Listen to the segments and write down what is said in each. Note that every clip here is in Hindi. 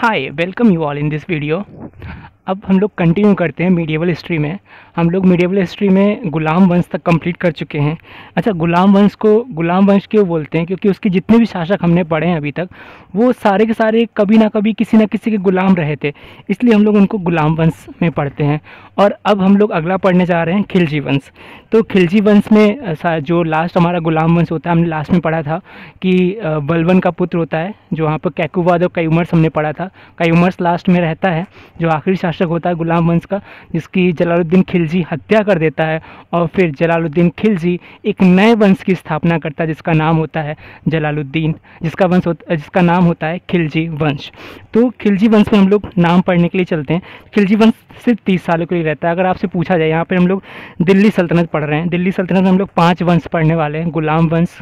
Hi welcome you all in this video. अब हम लोग कंटिन्यू करते हैं मीडिएवल हिस्ट्री में। हम लोग मीडिएवल हिस्ट्री में गुलाम वंश तक कंप्लीट कर चुके हैं। अच्छा, गुलाम वंश को गुलाम वंश क्यों बोलते हैं? क्योंकि उसके जितने भी शासक हमने पढ़े हैं अभी तक, वो सारे के सारे कभी ना कभी किसी न किसी के गुलाम रहे थे, इसलिए हम लोग उनको गुलाम वंश में पढ़ते हैं। और अब हम लोग अगला पढ़ने जा रहे हैं खिलजी वंश। तो खिलजी वंश में जो लास्ट हमारा गुलाम वंश होता है, हमने लास्ट में पढ़ा था कि बलबन का पुत्र होता है, जो वहाँ पर कैकुबाद और कयूमर्स हमने पढ़ा था। कयूमर्स लास्ट में रहता है, जो आखिरी शासक होता है गुलाम वंश का, जिसकी जलालुद्दीन खिलजी हत्या कर देता है। और फिर जलालुद्दीन खिलजी एक नए वंश की स्थापना करता है, जिसका नाम होता है जलालुद्दीन, जिसका नाम होता है खिलजी वंश। तो खिलजी वंश में हम लोग नाम पढ़ने के लिए चलते हैं। खिलजी वंश सिर्फ 30 सालों के लिए रहता है। अगर आपसे पूछा जाए, यहाँ पर हम लोग दिल्ली सल्तनत पढ़ रहे हैं, दिल्ली सल्तनत में हम लोग 5 वंश पढ़ने वाले हैं, गुलाम वंश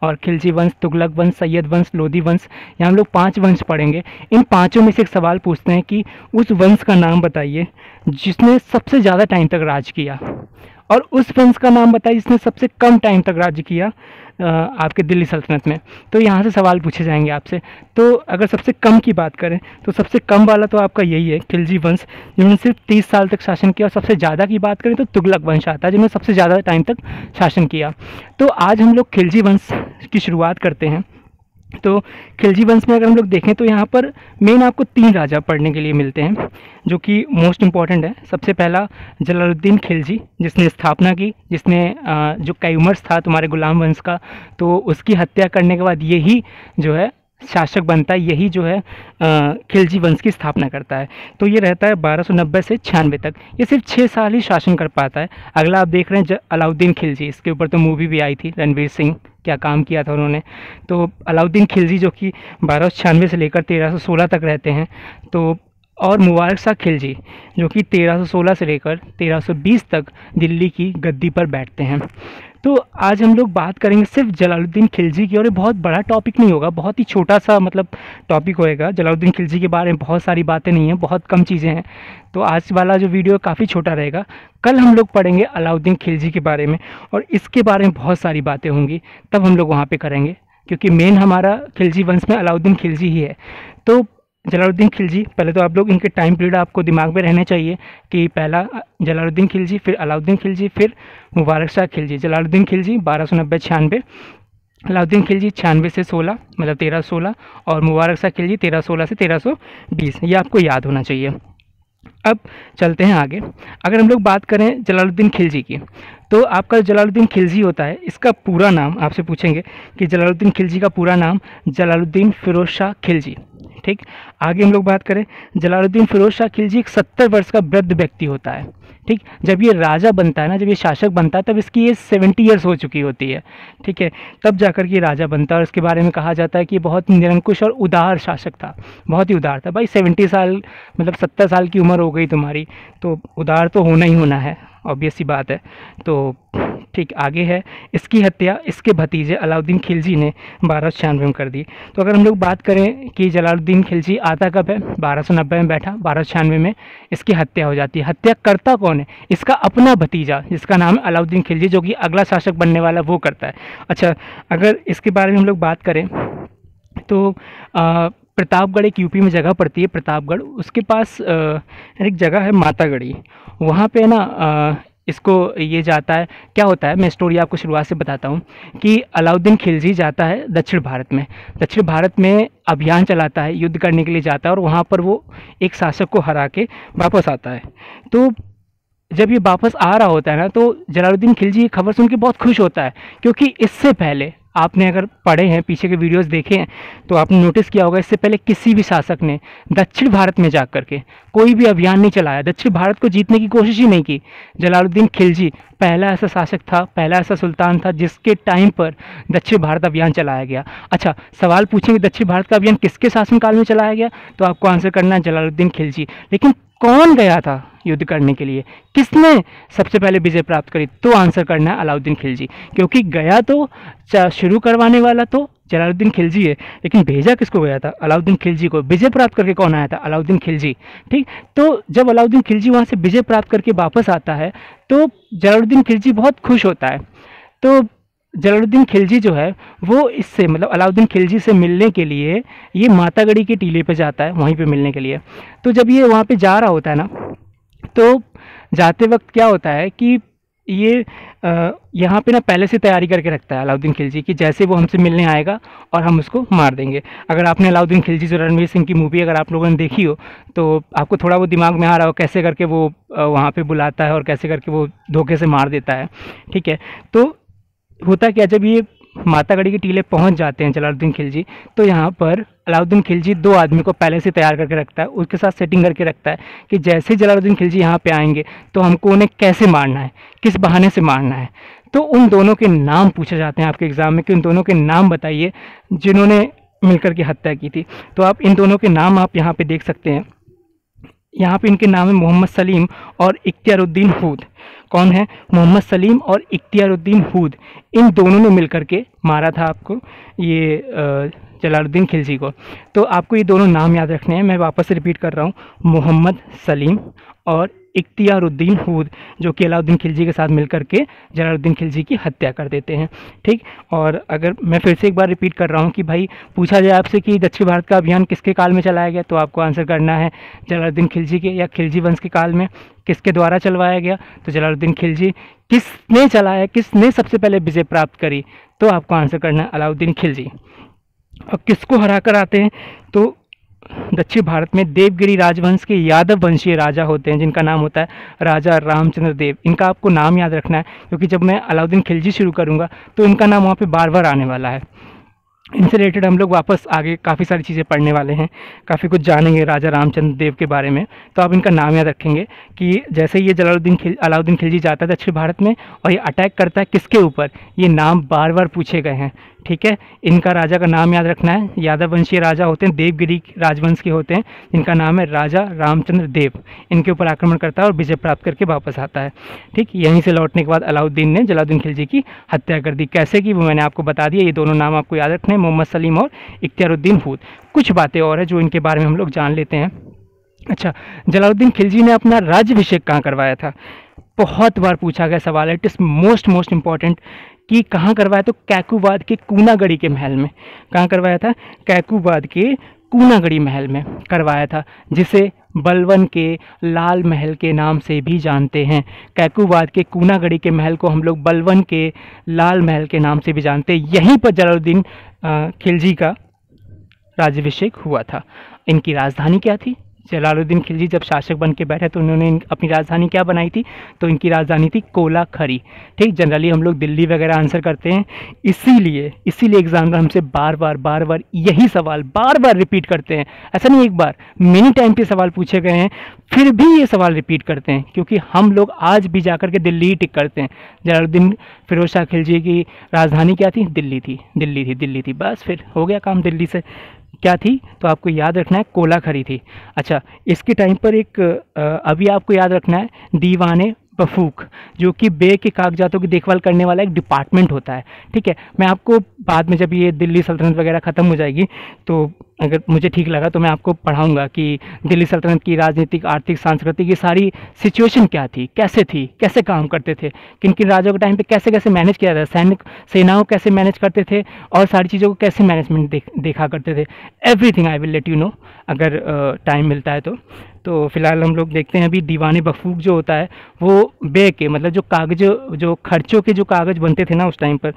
और खिलजी वंश, तुगलक वंश, सैयद वंश, लोधी वंश। यहाँ हम लोग 5 वंश पढ़ेंगे। इन पांचों में से एक सवाल पूछते हैं कि उस वंश का नाम बताइए जिसने सबसे ज़्यादा टाइम तक राज किया, और उस वंश का नाम बताइए जिसने सबसे कम टाइम तक राज किया आपके दिल्ली सल्तनत में। तो यहाँ से सवाल पूछे जाएंगे आपसे। तो अगर सबसे कम की बात करें तो सबसे कम वाला तो आपका यही है, खिलजी वंश, जिन्होंने सिर्फ 30 साल तक शासन किया। और सबसे ज़्यादा की बात करें तो तुगलक वंश आता है, जिन्होंने सबसे ज़्यादा टाइम तक शासन किया। तो आज हम लोग खिलजी वंश की शुरुआत करते हैं। तो खिलजी वंश में अगर हम लोग देखें तो यहाँ पर मेन आपको 3 राजा पढ़ने के लिए मिलते हैं, जो कि मोस्ट इम्पॉर्टेंट है। सबसे पहला जलालुद्दीन खिलजी, जिसने स्थापना की, जिसने जो कयूमर्स था तुम्हारे गुलाम वंश का, तो उसकी हत्या करने के बाद यही जो है शासक बनता है, यही जो है खिलजी वंश की स्थापना करता है। तो ये रहता है 1290 से 96 तक। ये सिर्फ 6 साल ही शासन कर पाता है। अगला आप देख रहे हैं अलाउद्दीन खिलजी, इसके ऊपर तो मूवी भी आई थी, रणवीर सिंह, क्या काम किया था उन्होंने। तो अलाउद्दीन खिलजी जो कि 1296 से लेकर 1316 तक रहते हैं। तो और मुबारक शाह खिलजी, जो कि 1316 से लेकर 1320 तक दिल्ली की गद्दी पर बैठते हैं। तो आज हम लोग बात करेंगे सिर्फ जलालुद्दीन खिलजी की, और ये बहुत बड़ा टॉपिक नहीं होगा, बहुत ही छोटा सा टॉपिक होएगा। जलालुद्दीन खिलजी के बारे में बहुत सारी बातें नहीं हैं, बहुत कम चीज़ें हैं। तो आज वाला जो वीडियो काफ़ी छोटा रहेगा। कल हम लोग पढ़ेंगे अलाउद्दीन खिलजी के बारे में, और इसके बारे में बहुत सारी बातें होंगी, तब हम लोग वहाँ पे करेंगे, क्योंकि मेन हमारा खिलजी वंश में अलाउद्दीन खिलजी ही है। तो जलालुद्दीन खिलजी, पहले तो आप लोग इनके टाइम पीरियड आपको दिमाग में रहने चाहिए कि पहला जलालुद्दीन खिलजी, फिर अलाउद्दीन खिलजी, फिर मुबारक शाह खिलजी। जलालुद्दीन खिलजी 1290-96, अलाउद्दीन खिलजी 96 से 16, मतलब 1316, और मुबारक शाह खिलजी 1316 से 1320। ये आपको याद होना चाहिए। अब चलते हैं आगे। अगर हम लोग बात करें जलालुद्दीन खिलजी की, तो आपका जलालुद्दीन खिलजी होता है, इसका पूरा नाम आपसे पूछेंगे कि जलालुद्दीन खिलजी का पूरा नाम जलालुद्दीन फिरोज शाह खिलजी। ठीक, आगे हम लोग बात करें, जलालुद्दीन फिरोज शाह खिलजी एक 70 वर्ष का वृद्ध व्यक्ति होता है। ठीक, जब ये राजा बनता है ना, जब ये शासक बनता है, तब इसकी एज 70 ईयर्स हो चुकी होती है। ठीक है, तब जाकर के राजा बनता है। और इसके बारे में कहा जाता है कि बहुत निरंकुश और उदार शासक था, बहुत ही उदार था। भाई 70 साल, मतलब 70 साल की उम्र हो गई तुम्हारी, तो उदार तो होना ही होना है, ऑब्वियस सी बात है। तो ठीक, आगे है, इसकी हत्या इसके भतीजे अलाउद्दीन खिलजी ने 1296 में कर दी। तो अगर हम लोग बात करें कि जलालुद्दीन खिलजी आता कब है, 1290 में बैठा, 1296 में इसकी हत्या हो जाती है। हत्या करता कौन है? इसका अपना भतीजा, जिसका नाम है अलाउद्दीन खिलजी, जो कि अगला शासक बनने वाला वो करता है। अच्छा, अगर इसके बारे में हम लोग बात करें तो प्रतापगढ़ एक यूपी में जगह पड़ती है, प्रतापगढ़, उसके पास एक जगह है मातागढ़ी, वहाँ पे ना इसको ये जाता है। क्या होता है, मैं स्टोरी आपको शुरुआत से बताता हूँ कि अलाउद्दीन खिलजी जाता है दक्षिण भारत में, दक्षिण भारत में अभियान चलाता है, युद्ध करने के लिए जाता है, और वहाँ पर वो एक शासक को हरा के वापस आता है। तो जब ये वापस आ रहा होता है ना, तो जलालुद्दीन खिलजी ये खबर सुन के बहुत खुश होता है, क्योंकि इससे पहले आपने अगर पढ़े हैं, पीछे के वीडियोस देखे हैं, तो आपने नोटिस किया होगा, इससे पहले किसी भी शासक ने दक्षिण भारत में जाकर के कोई भी अभियान नहीं चलाया, दक्षिण भारत को जीतने की कोशिश ही नहीं की। जलालुद्दीन खिलजी पहला ऐसा शासक था, पहला ऐसा सुल्तान था जिसके टाइम पर दक्षिण भारत अभियान चलाया गया। अच्छा, सवाल पूछेंगे दक्षिण भारत का अभियान किसके शासनकाल में चलाया गया, तो आपको आंसर करना है जलालुद्दीन खिलजी। लेकिन कौन गया था युद्ध करने के लिए, किसने सबसे पहले विजय प्राप्त करी, तो आंसर करना है अलाउद्दीन खिलजी। क्योंकि गया तो शुरू करवाने वाला तो जलालुद्दीन खिलजी है, लेकिन भेजा किसको गया था? अलाउद्दीन खिलजी को। विजय प्राप्त करके कौन आया था? अलाउद्दीन खिलजी। ठीक, तो जब अलाउद्दीन खिलजी वहाँ से विजय प्राप्त करके वापस आता है, तो जलालुद्दीन खिलजी बहुत खुश होता है। तो जलालुद्दीन खिलजी जो है वो इससे मतलब अलाउद्दीन खिलजी से मिलने के लिए ये मातागढ़ी के टीले पे जाता है, वहीं पे मिलने के लिए। तो जब ये वहाँ पे जा रहा होता है ना, तो जाते वक्त क्या होता है कि ये यहाँ पे ना पहले से तैयारी करके रखता है अलाउद्दीन खिलजी की, जैसे वो हमसे मिलने आएगा और हम उसको मार देंगे। अगर आपने अलाउद्दीन खिलजी जो रणवीर सिंह की मूवी अगर आप लोगों ने देखी हो तो आपको थोड़ा वो दिमाग में आ रहा हो कैसे करके वो वहाँ पे बुलाता है और कैसे करके वो धोखे से मार देता है। ठीक है, तो होता क्या, जब ये मातागढ़ी के टीले पहुंच जाते हैं जलालुद्दीन खिलजी, तो यहाँ पर अलाउद्दीन खिलजी 2 आदमी को पहले से तैयार करके रखता है, उसके साथ सेटिंग करके रखता है कि जैसे जलालुद्दीन खिलजी यहाँ पे आएंगे तो हमको उन्हें कैसे मारना है, किस बहाने से मारना है। तो उन दोनों के नाम पूछे जाते हैं आपके एग्ज़ाम में कि उन दोनों के नाम बताइए जिन्होंने मिलकर के हत्या की थी। तो आप इन दोनों के नाम आप यहाँ पे देख सकते हैं। यहाँ पे इनके नाम है मोहम्मद सलीम और इख्तियारुद्दीन हूद। कौन है? मोहम्मद सलीम और इख्तियारुद्दीन हूद। इन दोनों ने मिलकर के मारा था आपको ये जलालुद्दीन खिलजी को। तो आपको ये दोनों नाम याद रखने हैं, मैं वापस से रिपीट कर रहा हूँ, मोहम्मद सलीम और इख्तियारुद्दीन हूद, जो कि अलाउद्दीन खिलजी के साथ मिलकर के जलालुद्दीन खिलजी की हत्या कर देते हैं। ठीक, और अगर मैं फिर से एक बार रिपीट कर रहा हूँ कि भाई पूछा जाए आपसे कि दक्षिण भारत का अभियान किसके काल में चलाया गया, तो आपको आंसर करना है जलालुद्दीन खिलजी के या खिलजी वंश के काल में। किसके द्वारा चलवाया गया, तो जलालुद्दीन खिलजी। किसने चलाया, किसने सबसे पहले विजय प्राप्त करी, तो आपको आंसर करना है अलाउद्दीन खिलजी। और किसको हरा कर आते हैं, तो दक्षिण भारत में देवगिरी राजवंश के यादव वंशीय राजा होते हैं जिनका नाम होता है राजा रामचंद्र देव। इनका आपको नाम याद रखना है क्योंकि जब मैं अलाउद्दीन खिलजी शुरू करूंगा तो इनका नाम वहाँ पे बार बार आने वाला है। इनसे रिलेटेड हम लोग वापस आगे काफ़ी सारी चीज़ें पढ़ने वाले हैं, काफ़ी कुछ जानेंगे राजा रामचंद्र देव के बारे में। तो आप इनका नाम याद रखेंगे कि जैसे ये अलाउद्दीन खिलजी जाता है दक्षिण भारत में और ये अटैक करता है किसके ऊपर, ये नाम बार बार पूछे गए हैं। ठीक है, इनका राजा का नाम याद रखना है, यादव वंशीय राजा होते हैं, देवगिरी राजवंश के होते हैं, जिनका नाम है राजा रामचंद्र देव। इनके ऊपर आक्रमण करता है और विजय प्राप्त करके वापस आता है। ठीक, यहीं से लौटने के बाद अलाउद्दीन ने जलालुद्दीन खिलजी की हत्या कर दी। कैसे की वो मैंने आपको बता दिया। ये दोनों नाम आपको याद रखने हैं, मोहम्मद सलीम और इख्तियारुद्दीन हूद। कुछ बातें और है जो इनके बारे में हम लोग जान लेते हैं। अच्छा, जलालुद्दीन खिलजी ने अपना राज्याभिषेक कहाँ करवाया था, बहुत बार पूछा गया सवाल है, इट इज़ मोस्ट इम्पॉर्टेंट कि कहाँ करवाया, तो कैकूबाद के कूनागढ़ी के महल में। कहाँ करवाया था, कैकूबाद के कूनागढ़ी महल में करवाया था, जिसे बलवन के लाल महल के नाम से भी जानते हैं। कैकूबाद के कूनागढ़ी के महल को हम लोग बलवन के लाल महल के नाम से भी जानते हैं। यहीं पर जलालुद्दीन खिलजी का राज्याभिषेक हुआ था। इनकी राजधानी क्या थी, जलालुद्दीन खिलजी जब शासक बन के बैठे तो उन्होंने अपनी राजधानी क्या बनाई थी, तो इनकी राजधानी थी कोलाखरी। ठीक, जनरली हम लोग दिल्ली वगैरह आंसर करते हैं, इसीलिए एग्जामिनर हमसे बार बार यही सवाल बार बार रिपीट करते हैं। ऐसा नहीं एक बार, मेनी टाइम पे सवाल पूछे गए हैं, फिर भी ये सवाल रिपीट करते हैं क्योंकि हम लोग आज भी जाकर के दिल्ली ही टिक करते हैं। जलालुद्दीन फिरोज शाह खिलजी की राजधानी क्या थी, दिल्ली थी, बस फिर हो गया काम। दिल्ली से क्या थी, तो आपको याद रखना है कोलाखरी थी। अच्छा, इसके टाइम पर एक अभी आपको याद रखना है दीवाने बफूक, जो कि बे के कागजातों की देखभाल करने वाला एक डिपार्टमेंट होता है। ठीक है, मैं आपको बाद में जब ये दिल्ली सल्तनत वगैरह ख़त्म हो जाएगी तो अगर मुझे ठीक लगा तो मैं आपको पढ़ाऊंगा कि दिल्ली सल्तनत की राजनीतिक, आर्थिक, सांस्कृतिक ये सारी सिचुएशन क्या थी, कैसे काम करते थे, किन किन राजाओं के टाइम पे कैसे कैसे मैनेज किया जाता है, सेनाओं कैसे मैनेज करते थे और सारी चीज़ों को कैसे मैनेजमेंट देखा करते थे। Everything I will let you know अगर टाइम मिलता है तो फिलहाल हम लोग देखते हैं अभी दीवाने बफूक जो होता है वो बे के मतलब जो कागज, जो खर्चों के जो कागज़ बनते थे ना उस टाइम पर,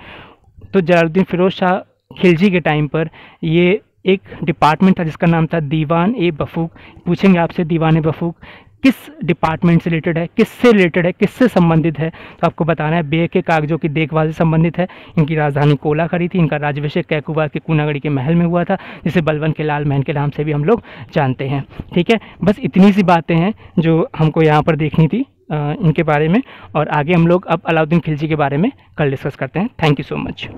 तो जलालुद्दीन फिरोज शाह खिलजी के टाइम पर ये एक डिपार्टमेंट था जिसका नाम था दीवान ए बफूक। पूछेंगे आपसे दीवान ए बफूक किस डिपार्टमेंट से रिलेटेड है, किससे संबंधित है, तो आपको बताना है बे के कागजों की देखभाल से संबंधित है। इनकी राजधानी कोलाखरी थी। इनका राज्याभिषेक कैकूबाद के कूनागढ़ी के महल में हुआ था, जिसे बलवन के लाल महल के नाम से भी हम लोग जानते हैं। ठीक है, बस इतनी सी बातें हैं जो हमको यहाँ पर देखनी थी इनके बारे में, और आगे हम लोग अब अलाउद्दीन खिलजी के बारे में कल डिस्कस करते हैं। Thank you so much.